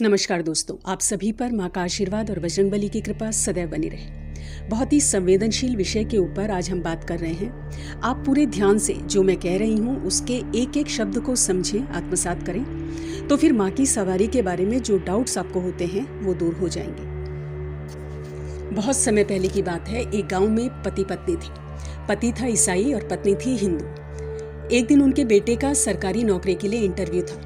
नमस्कार दोस्तों, आप सभी पर माँ का आशीर्वाद और बजरंगबली की कृपा सदैव बनी रहे। बहुत ही संवेदनशील विषय के ऊपर आज हम बात कर रहे हैं। आप पूरे ध्यान से जो मैं कह रही हूँ उसके एक एक शब्द को समझें, आत्मसात करें, तो फिर माँ की सवारी के बारे में जो डाउट्स आपको होते हैं वो दूर हो जाएंगे। बहुत समय पहले की बात है। एक गाँव में पति पत्नी थे। पति था ईसाई और पत्नी थी हिंदू। एक दिन उनके बेटे का सरकारी नौकरी के लिए इंटरव्यू था,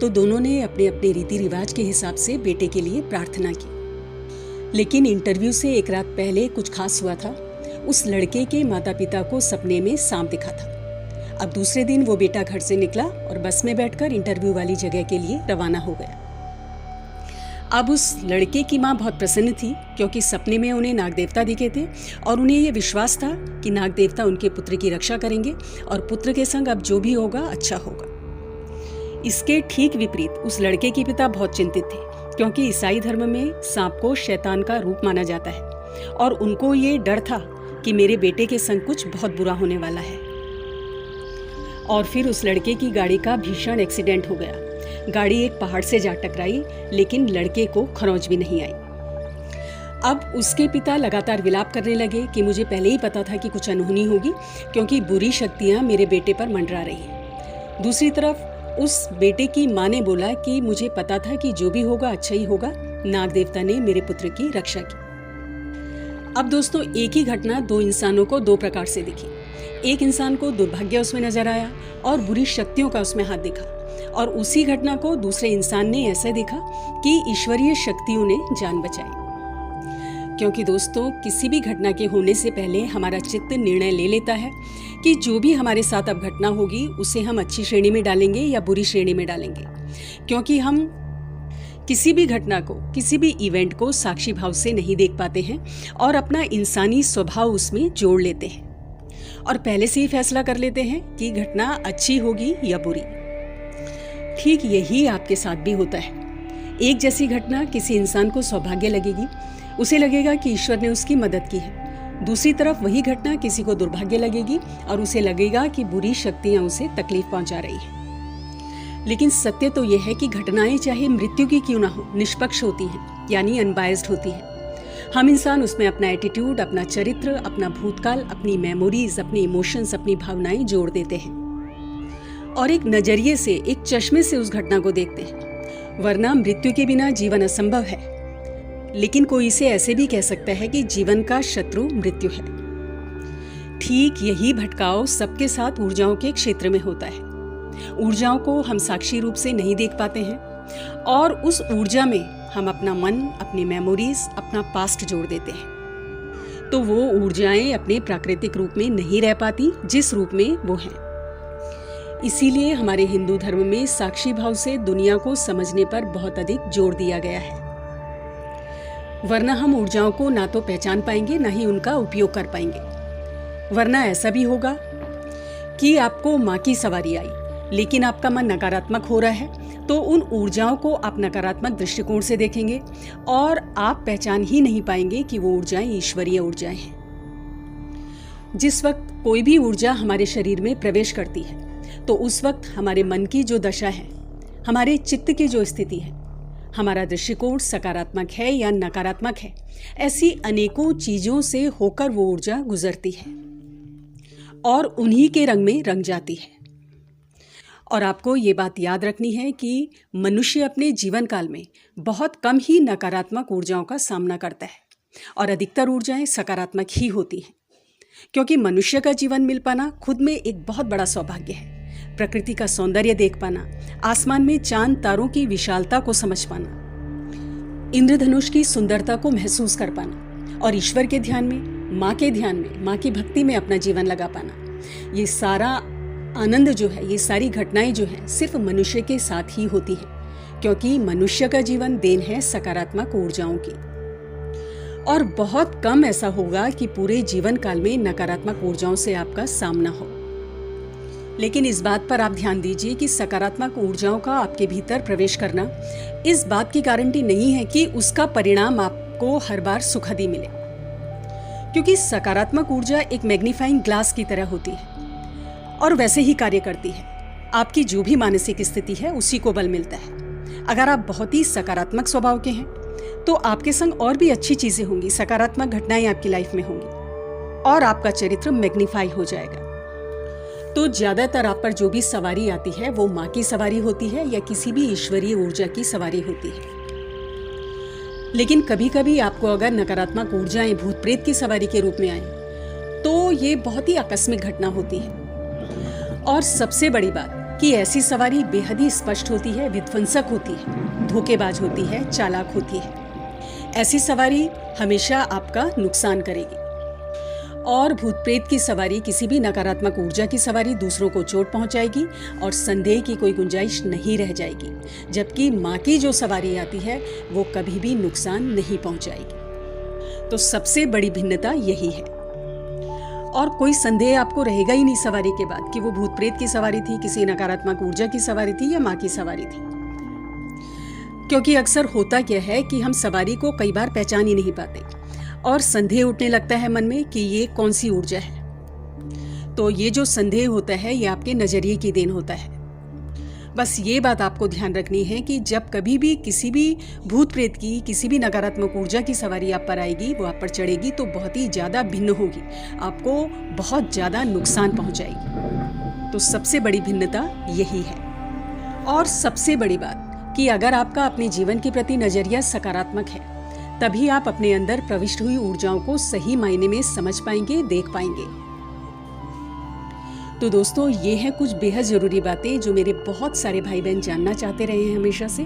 तो दोनों ने अपने अपने रीति रिवाज के हिसाब से बेटे के लिए प्रार्थना की। लेकिन इंटरव्यू से एक रात पहले कुछ खास हुआ था। उस लड़के के माता पिता को सपने में सांप दिखा था। अब दूसरे दिन वो बेटा घर से निकला और बस में बैठकर इंटरव्यू वाली जगह के लिए रवाना हो गया। अब उस लड़के की माँ बहुत प्रसन्न थी, क्योंकि सपने में उन्हें नाग देवता दिखे थे और उन्हें ये विश्वास था कि नाग देवता उनके पुत्र की रक्षा करेंगे और पुत्र के संग अब जो भी होगा अच्छा होगा। इसके ठीक विपरीत उस लड़के के पिता बहुत चिंतित थे, क्योंकि ईसाई धर्म में सांप को शैतान का रूप माना जाता है और उनको ये डर था कि मेरे बेटे के संग कुछ बहुत बुरा होने वाला है। और फिर उस लड़के की गाड़ी का भीषण एक्सीडेंट हो गया। गाड़ी एक पहाड़ से जा टकराई, लेकिन लड़के को खरोंच भी नहीं आई। अब उसके पिता लगातार विलाप करने लगे कि मुझे पहले ही पता था कि कुछ अनहोनी होगी, क्योंकि बुरी शक्तियां मेरे बेटे पर मंडरा रही हैं। दूसरी तरफ उस बेटे की माँ ने बोला कि मुझे पता था कि जो भी होगा अच्छा ही होगा, नाग देवता ने मेरे पुत्र की रक्षा की। अब दोस्तों, एक ही घटना दो इंसानों को दो प्रकार से दिखी। एक इंसान को दुर्भाग्य उसमें नजर आया और बुरी शक्तियों का उसमें हाथ दिखा, और उसी घटना को दूसरे इंसान ने ऐसे देखा कि ईश्वरीय शक्तियों ने जान बचाई। क्योंकि दोस्तों, किसी भी घटना के होने से पहले हमारा चित्त निर्णय ले लेता है कि जो भी हमारे साथ अब घटना होगी उसे हम अच्छी श्रेणी में डालेंगे या बुरी श्रेणी में डालेंगे। क्योंकि हम किसी भी घटना को, किसी भी इवेंट को साक्षी भाव से नहीं देख पाते हैं और अपना इंसानी स्वभाव उसमें जोड़ लेते हैं और पहले से ही फैसला कर लेते हैं कि घटना अच्छी होगी या बुरी। ठीक यही आपके साथ भी होता है। एक जैसी घटना किसी इंसान को सौभाग्य लगेगी, उसे लगेगा कि ईश्वर ने उसकी मदद की है। दूसरी तरफ वही घटना किसी को दुर्भाग्य लगेगी और उसे लगेगा कि बुरी शक्तियां उसे तकलीफ पहुंचा रही हैं। लेकिन सत्य तो यह है कि घटनाएं चाहे मृत्यु की क्यों ना हो, निष्पक्ष होती हैं, यानी अनबायस्ड होती हैं। हम इंसान उसमें अपना एटीट्यूड, अपना चरित्र, अपना भूतकाल, अपनी मेमोरीज, अपनी इमोशंस, अपनी भावनाएं जोड़ देते हैं और एक नजरिए से, एक चश्मे से उस घटना को देखते हैं। वरना मृत्यु के बिना जीवन असंभव है, लेकिन कोई इसे ऐसे भी कह सकता है कि जीवन का शत्रु मृत्यु है। ठीक यही भटकाव सबके साथ ऊर्जाओं के क्षेत्र में होता है। ऊर्जाओं को हम साक्षी रूप से नहीं देख पाते हैं और उस ऊर्जा में हम अपना मन, अपनी मेमोरीज, अपना पास्ट जोड़ देते हैं। तो वो ऊर्जाएं अपने प्राकृतिक रूप में नहीं रह पाती जिस रूप में वो हैं। इसीलिए हमारे हिंदू धर्म में साक्षी भाव से दुनिया को समझने पर बहुत अधिक जोर दिया गया है। वरना हम ऊर्जाओं को ना तो पहचान पाएंगे, ना ही उनका उपयोग कर पाएंगे। वरना ऐसा भी होगा कि आपको माँ की सवारी आई, लेकिन आपका मन नकारात्मक हो रहा है, तो उन ऊर्जाओं को आप नकारात्मक दृष्टिकोण से देखेंगे और आप पहचान ही नहीं पाएंगे कि वो ऊर्जाएं ईश्वरीय ऊर्जाएं हैं। जिस वक्त कोई भी ऊर्जा हमारे शरीर में प्रवेश करती है, तो उस वक्त हमारे मन की जो दशा है, हमारे चित्त की जो स्थिति है, हमारा दृष्टिकोण सकारात्मक है या नकारात्मक है, ऐसी अनेकों चीजों से होकर वो ऊर्जा गुजरती है और उन्हीं के रंग में रंग जाती है। और आपको ये बात याद रखनी है कि मनुष्य अपने जीवन काल में बहुत कम ही नकारात्मक ऊर्जाओं का सामना करता है और अधिकतर ऊर्जाएं सकारात्मक ही होती हैं। क्योंकि मनुष्य का जीवन मिल पाना खुद में एक बहुत बड़ा सौभाग्य है। प्रकृति का सौंदर्य देख पाना, आसमान में चांद तारों की विशालता को समझ पाना, इंद्रधनुष की सुंदरता को महसूस कर पाना और ईश्वर के ध्यान में, माँ के ध्यान में, माँ की भक्ति में अपना जीवन लगा पाना, ये सारा आनंद जो है, ये सारी घटनाएं जो हैं, सिर्फ मनुष्य के साथ ही होती हैं। क्योंकि मनुष्य का जीवन देन है सकारात्मक ऊर्जाओं की, और बहुत कम ऐसा होगा कि पूरे जीवन काल में नकारात्मक ऊर्जाओं से आपका सामना हो। लेकिन इस बात पर आप ध्यान दीजिए कि सकारात्मक ऊर्जाओं का आपके भीतर प्रवेश करना इस बात की गारंटी नहीं है कि उसका परिणाम आपको हर बार सुखद ही मिले। क्योंकि सकारात्मक ऊर्जा एक मैग्नीफाइंग ग्लास की तरह होती है और वैसे ही कार्य करती है। आपकी जो भी मानसिक स्थिति है उसी को बल मिलता है। अगर आप बहुत ही सकारात्मक स्वभाव के हैं तो आपके संग और भी अच्छी चीजें होंगी, सकारात्मक घटनाएं आपकी लाइफ में होंगी और आपका चरित्र मैग्नीफाई हो जाएगा। तो ज्यादातर आप पर जो भी सवारी आती है वो माँ की सवारी होती है या किसी भी ईश्वरीय ऊर्जा की सवारी होती है। लेकिन कभी कभी आपको अगर नकारात्मक ऊर्जाएं भूत प्रेत की सवारी के रूप में आए तो ये बहुत ही आकस्मिक घटना होती है। और सबसे बड़ी बात कि ऐसी सवारी बेहद ही स्पष्ट होती है, विध्वंसक होती है, धोखेबाज होती है, चालाक होती है। ऐसी सवारी हमेशा आपका नुकसान करेगी। और भूत प्रेत की सवारी, किसी भी नकारात्मक ऊर्जा की सवारी दूसरों को चोट पहुंचाएगी और संदेह की कोई गुंजाइश नहीं रह जाएगी। जबकि माँ की जो सवारी आती है वो कभी भी नुकसान नहीं पहुंचाएगी। तो सबसे बड़ी भिन्नता यही है। और कोई संदेह आपको रहेगा ही नहीं सवारी के बाद कि वो भूत प्रेत की सवारी थी, किसी नकारात्मक ऊर्जा की सवारी थी या माँ की सवारी थी। क्योंकि अक्सर होता क्या है कि हम सवारी को कई बार पहचान ही नहीं पाते और संदेह उठने लगता है मन में कि ये कौन सी ऊर्जा है। तो ये जो संदेह होता है ये आपके नजरिए की देन होता है। बस ये बात आपको ध्यान रखनी है कि जब कभी भी किसी भी भूत प्रेत की, किसी भी नकारात्मक ऊर्जा की सवारी आप पर आएगी, वो आप पर चढ़ेगी तो बहुत ही ज़्यादा भिन्न होगी, आपको बहुत ज़्यादा नुकसान पहुंचाएगी। तो सबसे बड़ी भिन्नता यही है। और सबसे बड़ी बात कि अगर आपका अपने जीवन के प्रति नज़रिया सकारात्मक है तभी आप अपने अंदर प्रविष्ट हुई ऊर्जाओं को सही मायने में समझ पाएंगे, देख पाएंगे। तो दोस्तों, ये हैं कुछ बेहद ज़रूरी बातें जो मेरे बहुत सारे भाई बहन जानना चाहते रहे हैं हमेशा से,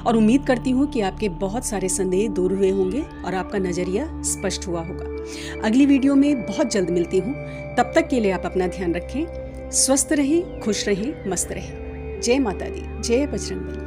और उम्मीद करती हूँ कि आपके बहुत सारे संदेह दूर हुए होंगे और आपका नज़रिया स्पष्ट हुआ होगा। अगली वीडियो में बहुत जल्द मिलती हूँ। तब तक के लिए आप अपना ध्यान रखें, स्वस्थ रहें, खुश रहें, मस्त रहें। जय माता दी, जय बजरंग बली।